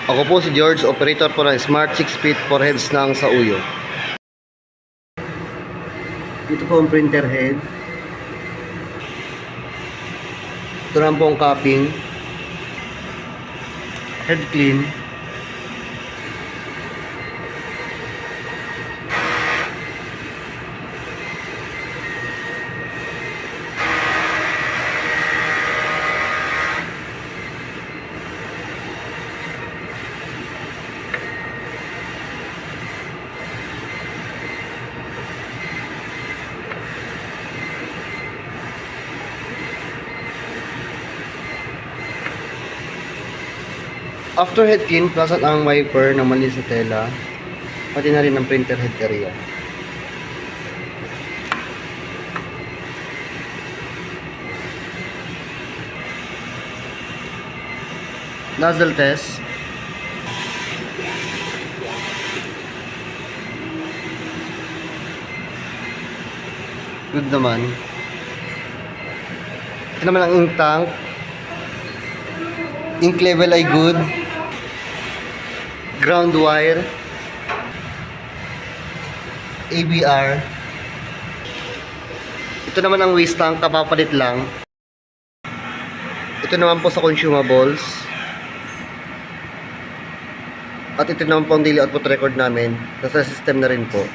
Ako po si George, operator po ng Smart 6 feet 4 heads ng sa Uyo. Dito po ang printer head. Ito naman po ang cupping. Head clean. After head clean, plus at ang wiper na mali sa tela, pati na rin ang printer head area. Nozzle test. Good naman. Ito naman ang ink tank. Ink level ay good. Ground wire. ABR. Ito naman ang waste tank, kapapalit lang. Ito naman po sa consumables. At ito naman po ang daily output record namin. Nasa system na rin po.